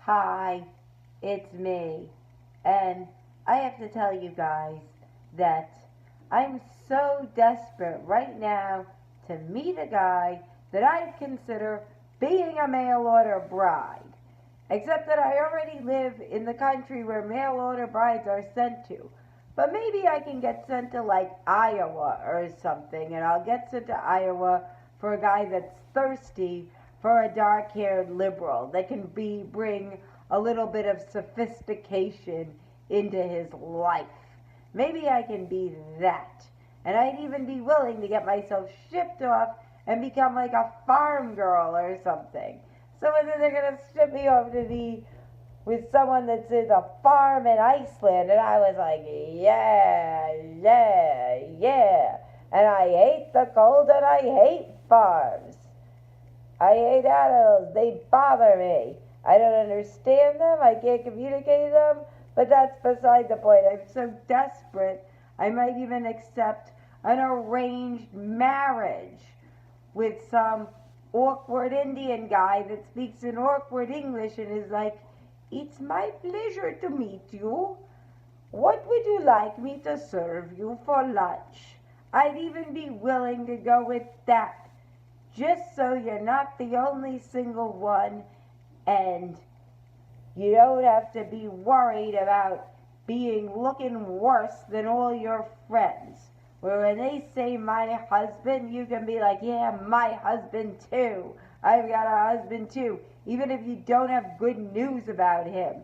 Hi, it's me. And I have to tell you guys that I'm so desperate right now to meet a guy that I'd consider being a mail order bride. Except that I already live in the country where mail order brides are sent to. But maybe I can get sent to like Iowa or something, and I'll get sent to Iowa for a guy that's thirsty for a dark haired liberal that can bring a little bit of sophistication into his life. Maybe I can be that. And I'd even be willing to get myself shipped off and become like a farm girl or something. So whether they're going to ship me off to be with someone that's in a farm in Iceland, and I was like, yeah, yeah, yeah. And I hate the cold and I hate farms. I hate animals. They bother me. I don't understand them. I can't communicate them. But that's beside the point. I'm so desperate, I might even accept an arranged marriage with some awkward Indian guy that speaks in awkward English and is like, "It's my pleasure to meet you. What would you like me to serve you for lunch?" I'd even be willing to go with that, just so you're not the only single one and you don't have to be worried about being looking worse than all your friends. Where when they say my husband, you can be like, yeah, my husband too. I've got a husband too. Even if you don't have good news about him,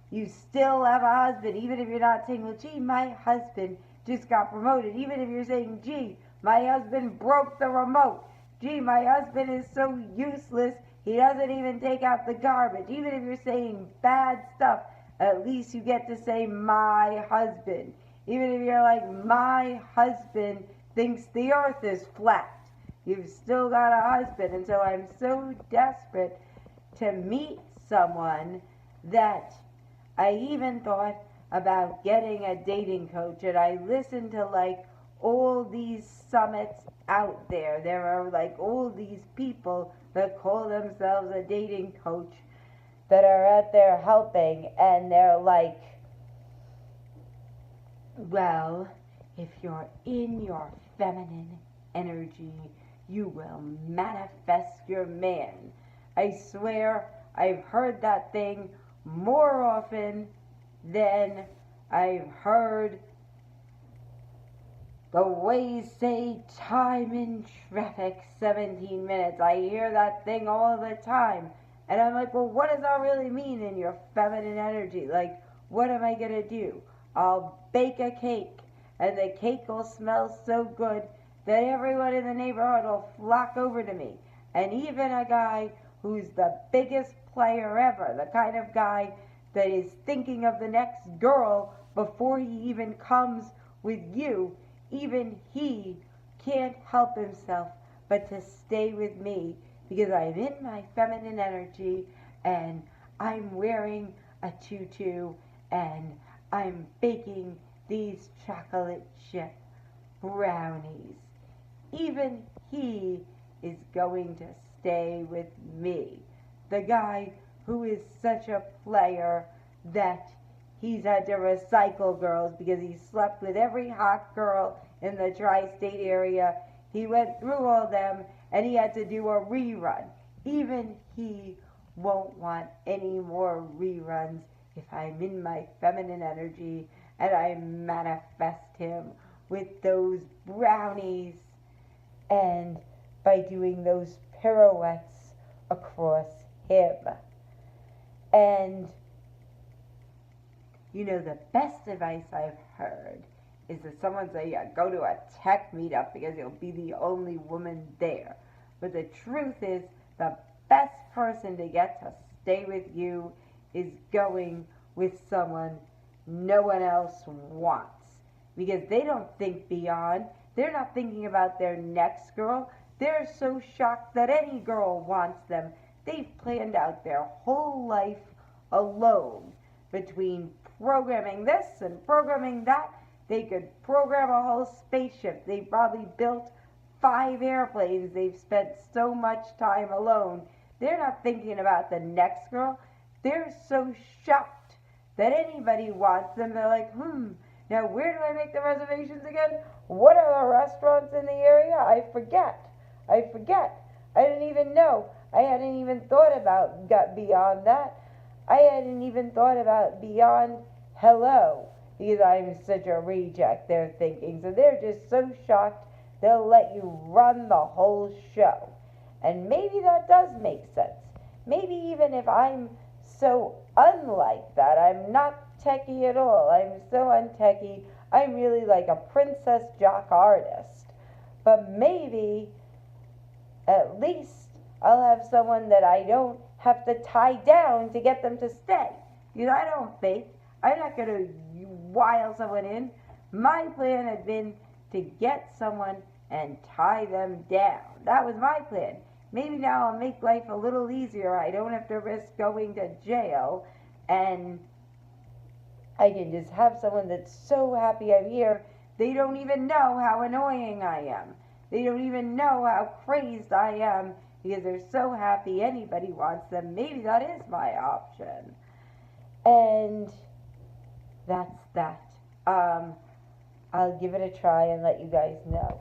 you still have a husband. Even if you're not saying, well, gee, my husband just got promoted. Even if you're saying, gee, my husband broke the remote. Gee, my husband is so useless, he doesn't even take out the garbage. Even if you're saying bad stuff, at least you get to say my husband. Even if you're like, my husband thinks the earth is flat, you've still got a husband. And so I'm so desperate to meet someone that I even thought about getting a dating coach, and I listened to like all these summits out there. There are like all these people that call themselves a dating coach that are out there helping, and they're like, well, if you're in your feminine energy, you will manifest your man. I swear I've heard that thing more often than I've heard the Waze say time in traffic 17 minutes. I hear that thing all the time. And I'm like, well, what does that really mean in your feminine energy? Like, what am I going to do? I'll bake a cake, and the cake will smell so good that everyone in the neighborhood will flock over to me. And even a guy who's the biggest player ever, the kind of guy that is thinking of the next girl before he even comes with you, even he can't help himself but to stay with me because I'm in my feminine energy and I'm wearing a tutu and I'm baking these chocolate chip brownies. Even he is going to stay with me. The guy who is such a player that he's had to recycle girls because he slept with every hot girl in the tri-state area. He went through all them and he had to do a rerun. Even he won't want any more reruns if I'm in my feminine energy and I manifest him with those brownies and by doing those pirouettes across him. And you know, the best advice I've heard is that someone say, yeah, go to a tech meetup because you'll be the only woman there. But the truth is, the best person to get to stay with you is going with someone no one else wants. Because they don't think beyond. They're not thinking about their next girl. They're so shocked that any girl wants them. They've planned out their whole life alone between programming this and programming that. They could program a whole spaceship. They probably built 5 airplanes. They've spent so much time alone. They're not thinking about the next girl. they're so shocked that anybody wants them. They're like, now where do I make the reservations again? What are the restaurants in the area? I forget. I didn't even know. I hadn't even thought about got beyond that. I hadn't even thought about beyond hello, because I'm such a reject, they're thinking. So they're just so shocked they'll let you run the whole show. And maybe that does make sense. Maybe even if I'm so unlike that, I'm not techie at all. I'm so untechie. I'm really like a princess jock artist. But maybe at least I'll have someone that I don't have to tie down to get them to stay. I don't fake. I'm not going to wile someone in. My plan had been to get someone and tie them down. That was my plan. Maybe now I'll make life a little easier. I don't have to risk going to jail, and I can just have someone that's so happy I'm here, they don't even know how annoying I am. They don't even know how crazed I am because they're so happy anybody wants them. Maybe that is my option. And that's that. I'll give it a try and let you guys know.